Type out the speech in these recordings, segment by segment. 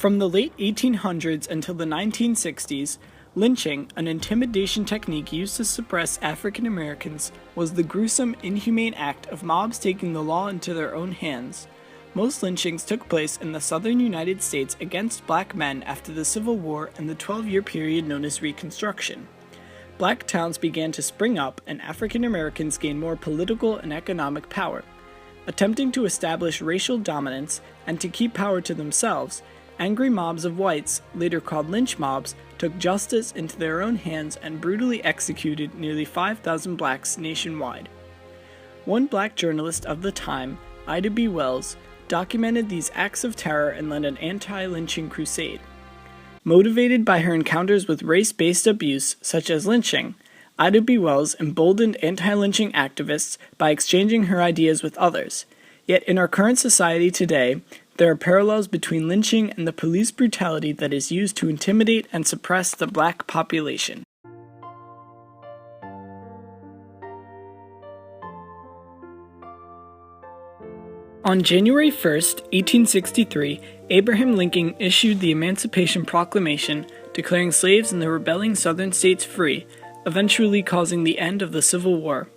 From the late 1800s until the 1960s, lynching, an intimidation technique used to suppress African Americans, was the gruesome, inhumane act of mobs taking the law into their own hands. Most lynchings took place in the southern United States against black men after the Civil War and the 12-year period known as Reconstruction. Black towns began to spring up and African Americans gained more political and economic power. Attempting to establish racial dominance and to keep power to themselves, angry mobs of whites, later called lynch mobs, took justice into their own hands and brutally executed nearly 5,000 blacks nationwide. One black journalist of the time, Ida B. Wells, documented these acts of terror and led an anti-lynching crusade. Motivated by her encounters with race-based abuse, such as lynching, Ida B. Wells emboldened anti-lynching activists by exchanging her ideas with others. Yet in our current society today, there are parallels between lynching and the police brutality that is used to intimidate and suppress the black population. On January 1, 1863, Abraham Lincoln issued the Emancipation Proclamation, declaring slaves in the rebelling southern states free, eventually causing the end of the Civil War.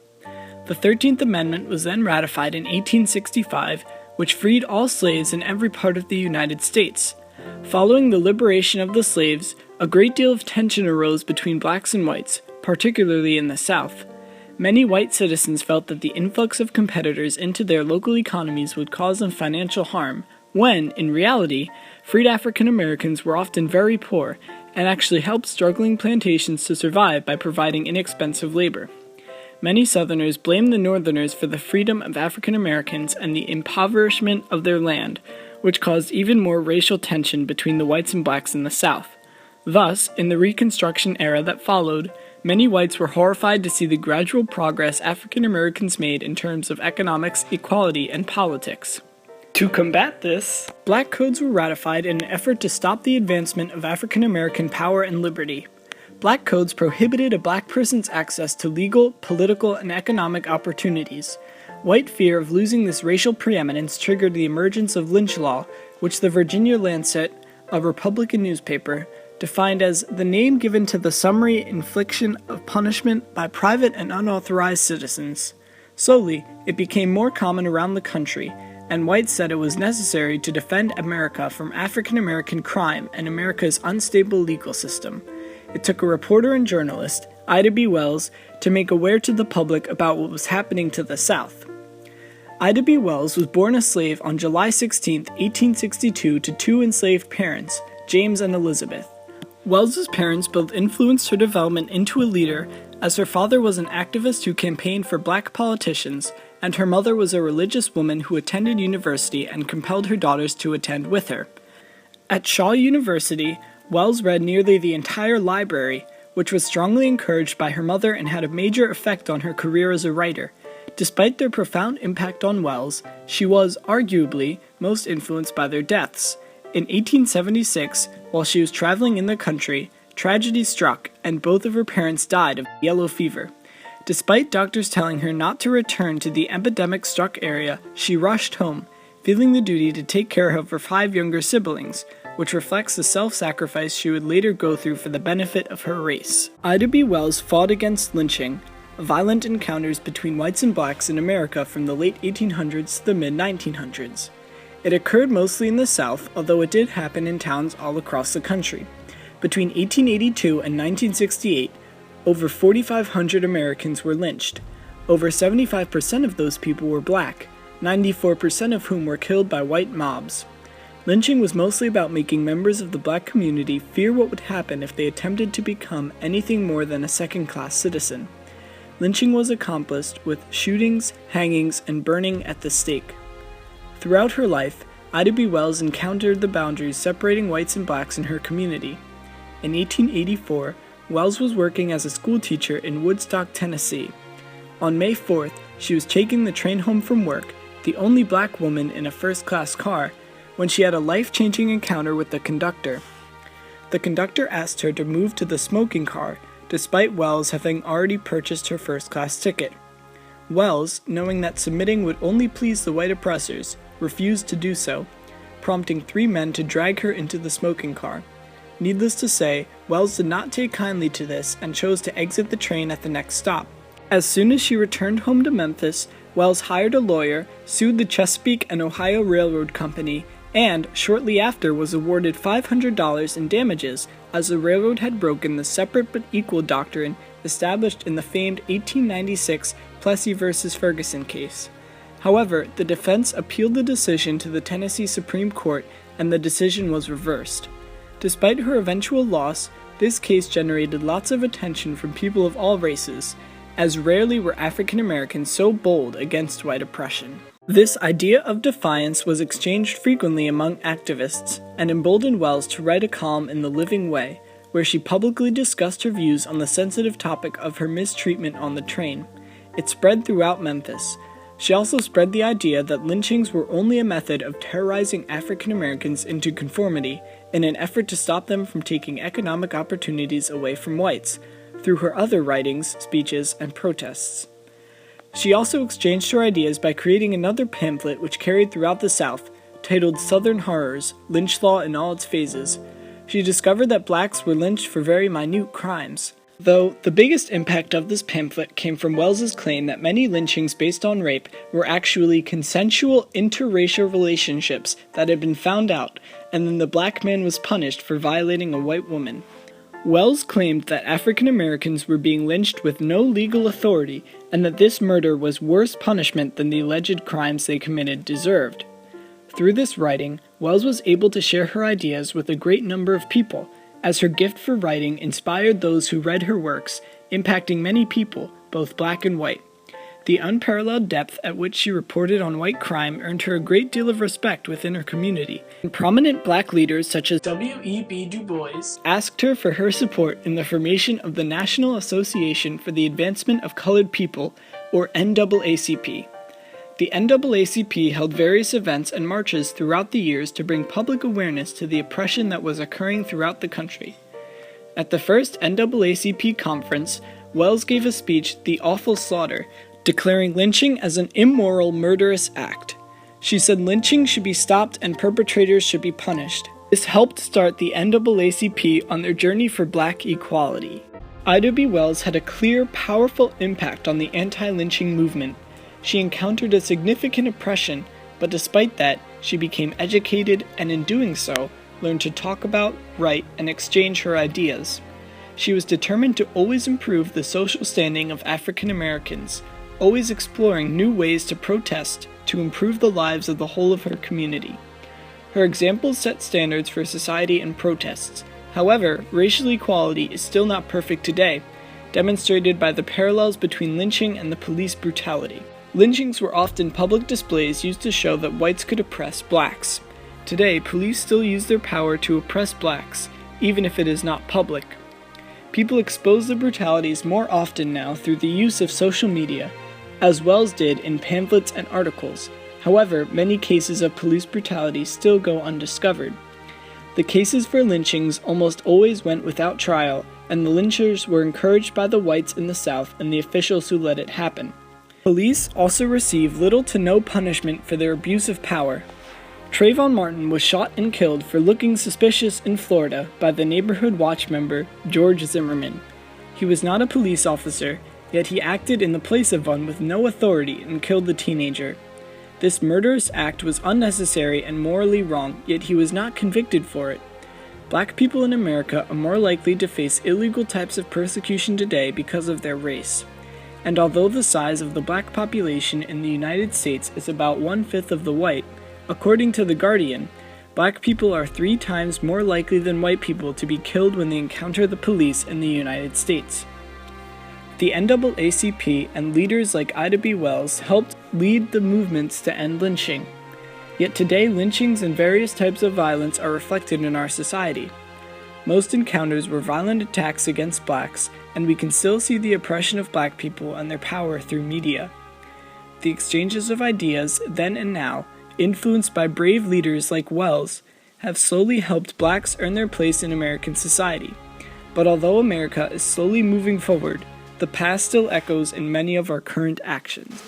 The 13th Amendment was then ratified in 1865, which freed all slaves in every part of the United States. Following the liberation of the slaves, a great deal of tension arose between blacks and whites, particularly in the South. Many white citizens felt that the influx of competitors into their local economies would cause them financial harm, when, in reality, freed African Americans were often very poor and actually helped struggling plantations to survive by providing inexpensive labor. Many Southerners blamed the Northerners for the freedom of African Americans and the impoverishment of their land, which caused even more racial tension between the whites and blacks in the South. Thus, in the Reconstruction era that followed, many whites were horrified to see the gradual progress African Americans made in terms of economics, equality, and politics. To combat this, black codes were ratified in an effort to stop the advancement of African American power and liberty. Black codes prohibited a black person's access to legal, political, and economic opportunities. White fear of losing this racial preeminence triggered the emergence of lynch law, which the Virginia Lancet, a Republican newspaper, defined as the name given to the summary infliction of punishment by private and unauthorized citizens. Slowly, it became more common around the country, and whites said it was necessary to defend America from African American crime and America's unstable legal system. It took a reporter and journalist, Ida B. Wells, to make aware to the public about what was happening to the South. Ida B. Wells was born a slave on July 16, 1862 to two enslaved parents, James and Elizabeth. Wells's parents both influenced her development into a leader, as her father was an activist who campaigned for black politicians, and her mother was a religious woman who attended university and compelled her daughters to attend with her. At Shaw University, Wells read nearly the entire library, which was strongly encouraged by her mother and had a major effect on her career as a writer. Despite their profound impact on Wells, she was, arguably, most influenced by their deaths. In 1876, while she was traveling in the country, tragedy struck and both of her parents died of yellow fever. Despite doctors telling her not to return to the epidemic-struck area, she rushed home, feeling the duty to take care of her 5 younger siblings, which reflects the self-sacrifice she would later go through for the benefit of her race. Ida B. Wells fought against lynching, violent encounters between whites and blacks in America from the late 1800s to the mid-1900s. It occurred mostly in the South, although it did happen in towns all across the country. Between 1882 and 1968, over 4,500 Americans were lynched. Over 75% of those people were black, 94% of whom were killed by white mobs. Lynching was mostly about making members of the black community fear what would happen if they attempted to become anything more than a second-class citizen. Lynching was accomplished with shootings, hangings, and burning at the stake. Throughout her life, Ida B. Wells encountered the boundaries separating whites and blacks in her community. In 1884, Wells was working as a schoolteacher in Woodstock, Tennessee. On May 4th, she was taking the train home from work, the only black woman in a first-class car, when she had a life-changing encounter with the conductor. The conductor asked her to move to the smoking car, despite Wells having already purchased her first-class ticket. Wells, knowing that submitting would only please the white oppressors, refused to do so. prompting 3 men to drag her into the smoking car. Needless to say, Wells did not take kindly to this and chose to exit the train at the next stop. As soon as she returned home to Memphis, Wells hired a lawyer, sued the Chesapeake and Ohio Railroad Company, and, shortly after, was awarded $500 in damages as the railroad had broken the separate but equal doctrine established in the famed 1896 Plessy v. Ferguson case. However, the defense appealed the decision to the Tennessee Supreme Court and the decision was reversed. Despite her eventual loss, this case generated lots of attention from people of all races, as rarely were African Americans so bold against white oppression. This idea of defiance was exchanged frequently among activists, and emboldened Wells to write a column in The Living Way, where she publicly discussed her views on the sensitive topic of her mistreatment on the train. It spread throughout Memphis. She also spread the idea that lynchings were only a method of terrorizing African Americans into conformity in an effort to stop them from taking economic opportunities away from whites, through her other writings, speeches, and protests. She also exchanged her ideas by creating another pamphlet which carried throughout the South, titled Southern Horrors, Lynch Law in All Its Phases. She discovered that blacks were lynched for very minute crimes. Though, the biggest impact of this pamphlet came from Wells's claim that many lynchings based on rape were actually consensual interracial relationships that had been found out, and then the black man was punished for violating a white woman. Wells claimed that African Americans were being lynched with no legal authority, and that this murder was worse punishment than the alleged crimes they committed deserved. Through this writing, Wells was able to share her ideas with a great number of people, as her gift for writing inspired those who read her works, impacting many people, both black and white. The unparalleled depth at which she reported on white crime earned her a great deal of respect within her community, and prominent black leaders such as W.E.B. Du Bois asked her for her support in the formation of the National Association for the Advancement of Colored People, or NAACP. The NAACP held various events and marches throughout the years to bring public awareness to the oppression that was occurring throughout the country. At the first NAACP conference, Wells gave a speech, The Awful Slaughter, declaring lynching as an immoral, murderous act. She said lynching should be stopped and perpetrators should be punished. This helped start the NAACP on their journey for black equality. Ida B. Wells had a clear, powerful impact on the anti-lynching movement. She encountered a significant oppression, but despite that, she became educated and in doing so, learned to talk about, write, and exchange her ideas. She was determined to always improve the social standing of African Americans, always exploring new ways to protest to improve the lives of the whole of her community. Her examples set standards for society and protests. However, racial equality is still not perfect today, demonstrated by the parallels between lynching and the police brutality. Lynchings were often public displays used to show that whites could oppress blacks. Today, police still use their power to oppress blacks, even if it is not public. People expose the brutalities more often now through the use of social media, as Wells did in pamphlets and articles. However, many cases of police brutality still go undiscovered. The cases for lynchings almost always went without trial, and the lynchers were encouraged by the whites in the South and the officials who let it happen. Police also receive little to no punishment for their abuse of power. Trayvon Martin was shot and killed for looking suspicious in Florida by the neighborhood watch member George Zimmerman. He was not a police officer, yet he acted in the place of one with no authority and killed the teenager. This murderous act was unnecessary and morally wrong, yet he was not convicted for it. Black people in America are more likely to face illegal types of persecution today because of their race. And although the size of the black population in the United States is about 1/5 of the white, according to The Guardian, black people are 3 times more likely than white people to be killed when they encounter the police in the United States. The NAACP and leaders like Ida B. Wells helped lead the movements to end lynching. Yet today, lynchings and various types of violence are reflected in our society. Most encounters were violent attacks against blacks, and we can still see the oppression of black people and their power through media. The exchanges of ideas, then and now, influenced by brave leaders like Wells, have slowly helped blacks earn their place in American society. But although America is slowly moving forward, the past still echoes in many of our current actions.